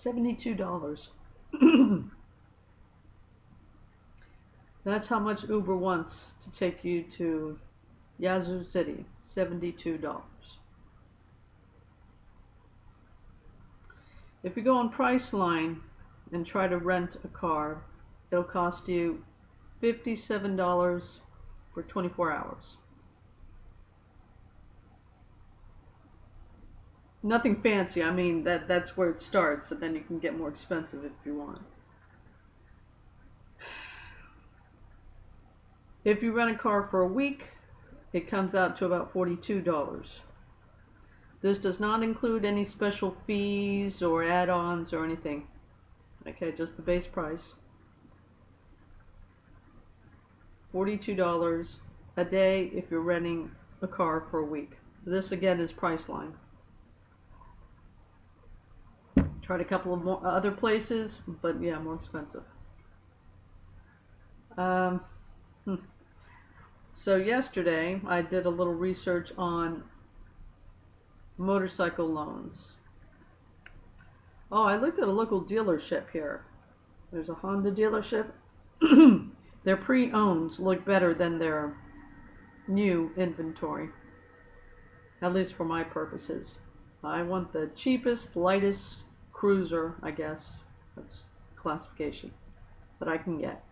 $72. That's how much Uber wants to take you to Yazoo City. $72. If you go on Priceline and try to rent a car, it'll cost you $57 for 24 hours. Nothing fancy. I mean, that's where it starts, and then you can get more expensive if you want. If you rent a car for a week, it comes out to about $42. This does not include any special fees or add-ons or anything. Okay, just the base price. $42 a day if you're renting a car for a week. This again is Priceline. Tried a couple of more other places, but yeah, more expensive. So yesterday I did a little research on motorcycle loans. Oh, I looked at a local dealership here. There's a Honda dealership. Their pre-owns look better than their new inventory, at least for my purposes. I want the cheapest, lightest cruiser, I guess, that's classification, that I can get.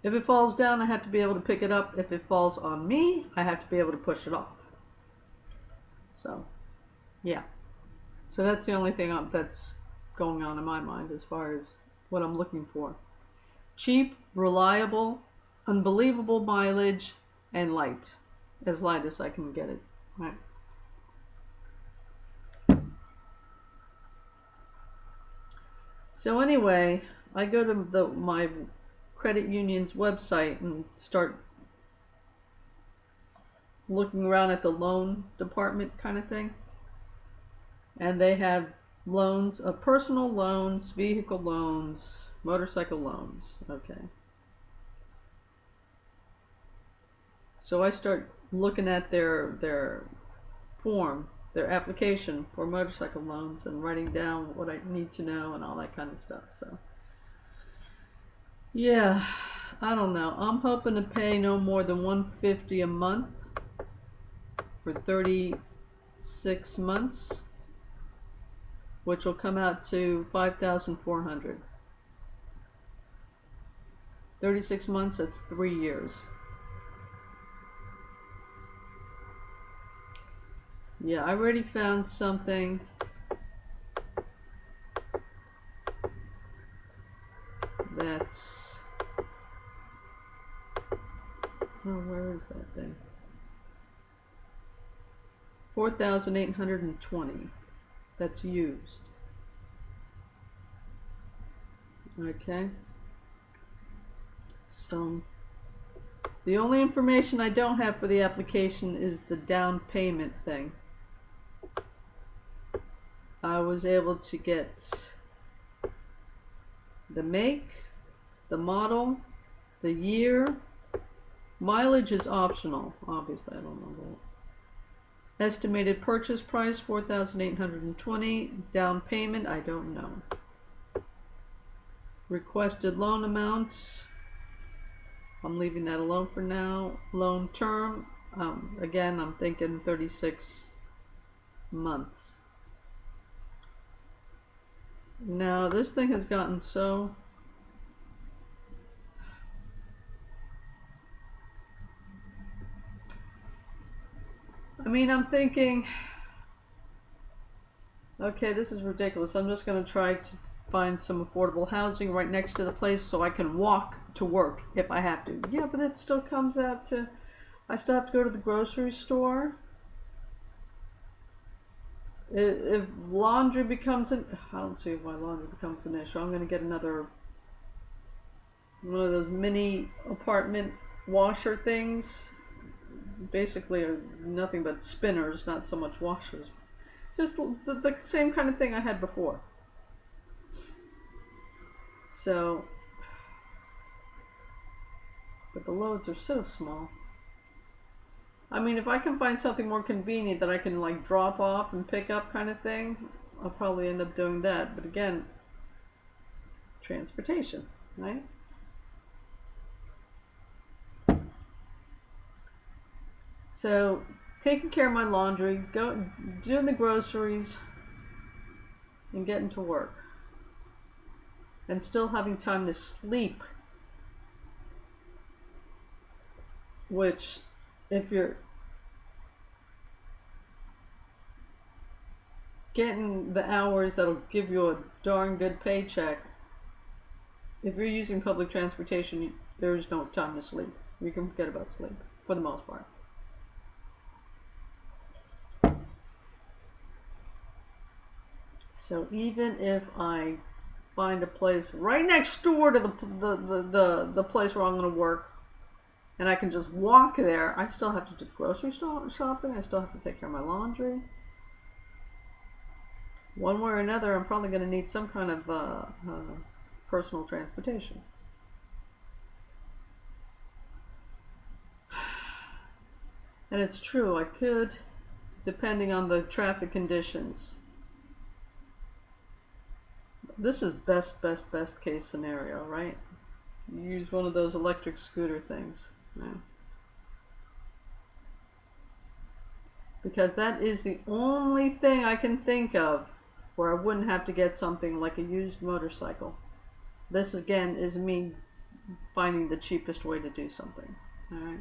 If it falls down, I have to be able to pick it up. If it falls on me, I have to be able to push it off. So, yeah. So that's the only thing that's going on in my mind as far as what I'm looking for. Cheap, reliable, unbelievable mileage, and light. As light as I can get it. Right. So anyway, I go to my credit union's website and start looking around at the loan department kind of thing. And they have loans, personal loans, vehicle loans, motorcycle loans. Okay. So I start looking at their form, their application for motorcycle loans, and writing down what I need to know and all that kind of stuff. So yeah, I don't know. I'm hoping to pay no more than $150 a month for 36 months, which will come out to $5,400. 36 months, that's 3 years. Yeah, I already found something that's, oh, where is that thing? 4,820. That's used. Okay. So the only information I don't have for the application is the down payment thing. I was able to get the make, the model, the year. Mileage is optional. Obviously, I don't know that. Estimated purchase price, $4,820. Down payment, I don't know. Requested loan amounts, I'm leaving that alone for now. Loan term, again, I'm thinking 36 months. Now, this thing has gotten so... I mean, I'm thinking, okay, this is ridiculous. I'm just going to try to find some affordable housing right next to the place so I can walk to work if I have to. Yeah, but it still comes out to, I still have to go to the grocery store. If laundry becomes an, I don't see why laundry becomes an issue. I'm going to get another one of those mini apartment washer things. Basically are nothing but spinners, not so much washers. Just the same kind of thing I had before. So, but the loads are so small. I mean, if I can find something more convenient that I can like drop off and pick up kind of thing, I'll probably end up doing that. But again, transportation, right? So taking care of my laundry, doing the groceries, and getting to work, and still having time to sleep. Which, if you're getting the hours that'll give you a darn good paycheck, if you're using public transportation, there's no time to sleep. You can forget about sleep, for the most part. So even if I find a place right next door to the place where I'm going to work, and I can just walk there, I still have to do grocery shopping, I still have to take care of my laundry. One way or another, I'm probably going to need some kind of personal transportation. And it's true, I could, depending on the traffic conditions. This is best case scenario, right? You use one of those electric scooter things. Yeah. Because that is the only thing I can think of where I wouldn't have to get something like a used motorcycle. This again is me finding the cheapest way to do something. Alright.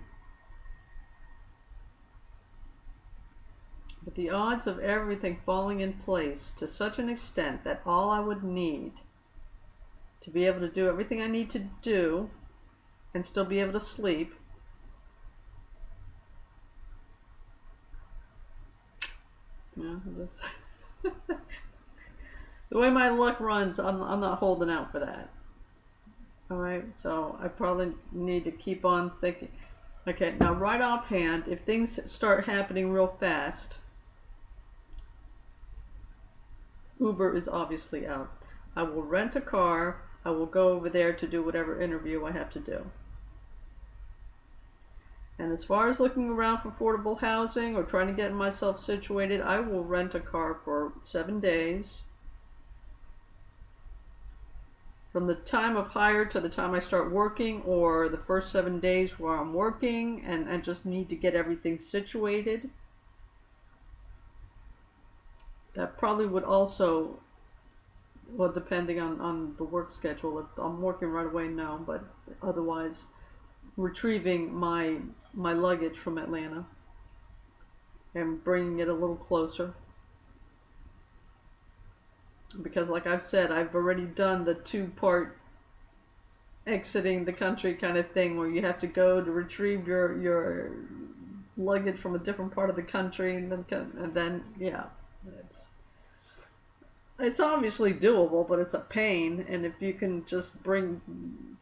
But the odds of everything falling in place to such an extent that all I would need to be able to do everything I need to do and still be able to sleep, the way my luck runs, I'm not holding out for that. Alright, so I probably need to keep on thinking. Okay, now right offhand, if things start happening real fast, Uber is obviously out. I will rent a car. I will go over there to do whatever interview I have to do. And as far as looking around for affordable housing or trying to get myself situated, I will rent a car for 7 days. From the time of hire to the time I start working, or the first 7 days where I'm working and just need to get everything situated. That probably would also, well, depending on the work schedule. If I'm working right away, no, but otherwise, retrieving my luggage from Atlanta and bringing it a little closer. Because like I've said, I've already done the 2-part exiting the country kind of thing where you have to go to retrieve your luggage from a different part of the country, and then yeah, it's obviously doable, but it's a pain. And if you can just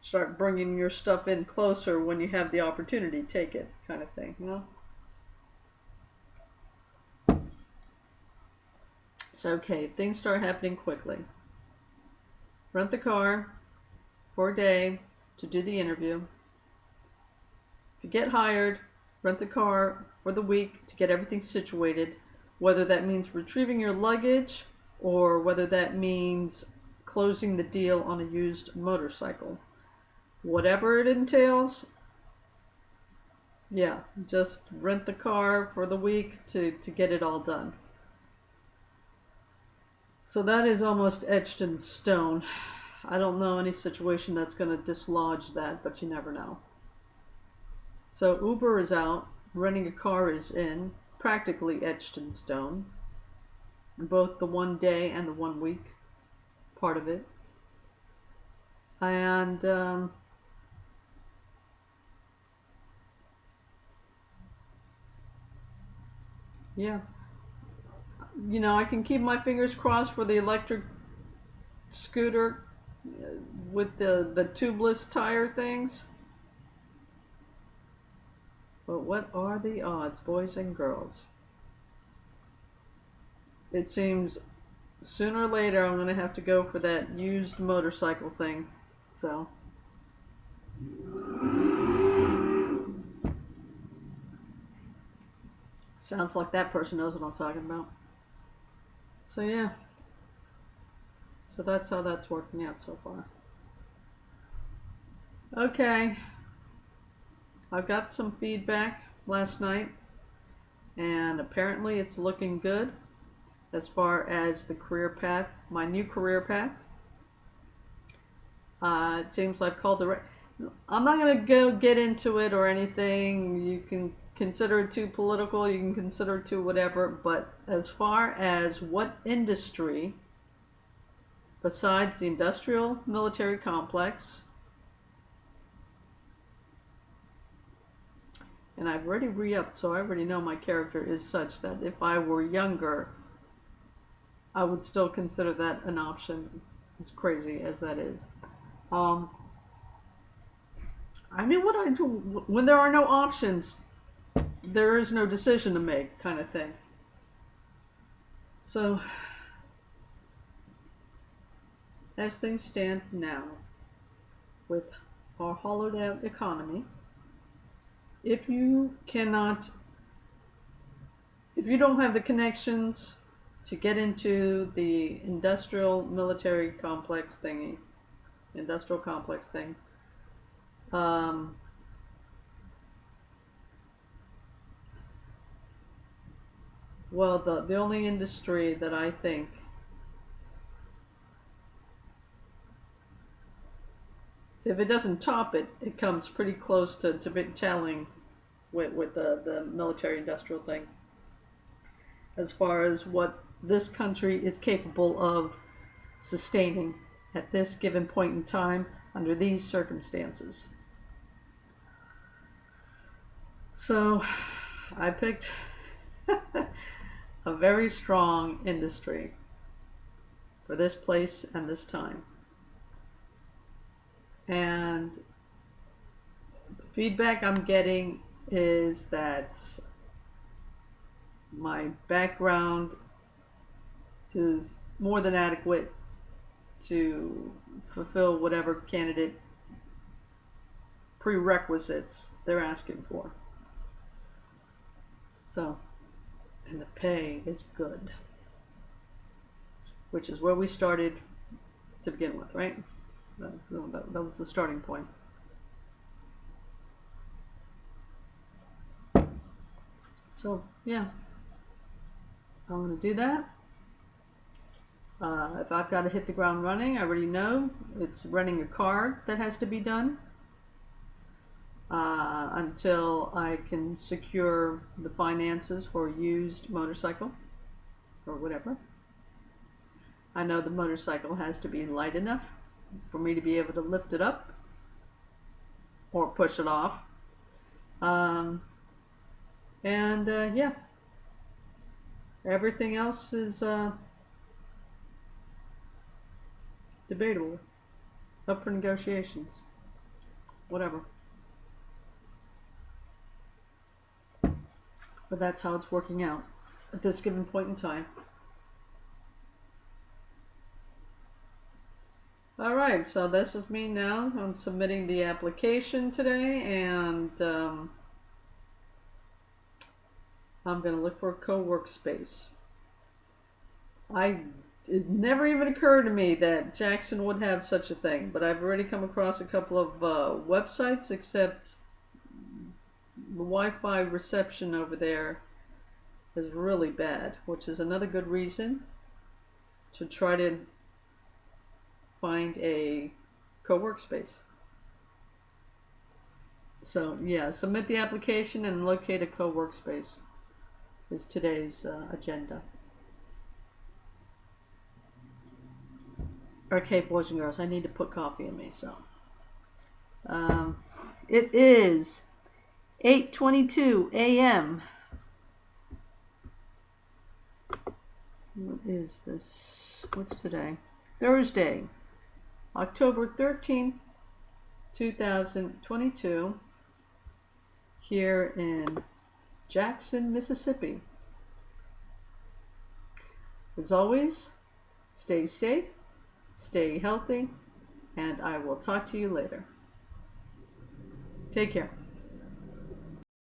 start bringing your stuff in closer when you have the opportunity, take it, kind of thing, you know. So okay, if things start happening quickly, rent the car for a day to do the interview. If you get hired, rent the car for the week to get everything situated, whether that means retrieving your luggage or whether that means closing the deal on a used motorcycle. Whatever it entails, yeah, just rent the car for the week to get it all done. So that is almost etched in stone. I don't know any situation that's going to dislodge that, but you never know. So Uber is out, renting a car is in, practically etched in stone. Both the 1 day and the 1 week part of it. And yeah, you know, I can keep my fingers crossed for the electric scooter with the tubeless tire things. But what are the odds, boys and girls? It seems sooner or later I'm going to have to go for that used motorcycle thing. So sounds like that person knows what I'm talking about. So yeah, So that's how that's working out so far. Okay, I got some feedback last night, and apparently it's looking good as far as the career path, my new career path. It seems I've called the right. I'm not going to get into it or anything. You can consider it too political, you can consider it too whatever, but as far as what industry, besides the industrial military complex, and I've already re-upped, so I already know my character is such that if I were younger, I would still consider that an option, as crazy as that is. I mean, what I do when there are no options, there is no decision to make, kind of thing. So, as things stand now, with our hollowed out economy, if you don't have the connections to get into the industrial military complex thingy, industrial complex thing, well, the only industry that I think if it doesn't top it, it comes pretty close to telling with the military industrial thing as far as what this country is capable of sustaining at this given point in time under these circumstances. So I picked a very strong industry for this place and this time. And the feedback I'm getting is that my background is more than adequate to fulfill whatever candidate prerequisites they're asking for. So, and the pay is good, which is where we started to begin with, right? That was the starting point. So, yeah, I'm going to do that. If I've got to hit the ground running, I already know it's running a card that has to be done until I can secure the finances for a used motorcycle or whatever. I know the motorcycle has to be light enough for me to be able to lift it up or push it off. Yeah, everything else is debatable, up for negotiations, whatever. But that's how it's working out at this given point in time. Alright, so this is me now. I'm submitting the application today, and I'm going to look for a co-work space. It never even occurred to me that Jackson would have such a thing, but I've already come across a couple of websites, except the Wi-Fi reception over there is really bad, which is another good reason to try to find a co-work space. So yeah, submit the application and locate a co-work space is today's agenda. Okay, boys and girls, I need to put coffee in me, so it is 8:22 a.m. What is this? What's today? Thursday, October 13th, 2022, here in Jackson, Mississippi. As always, stay safe, stay healthy, and I will talk to you later. Take care.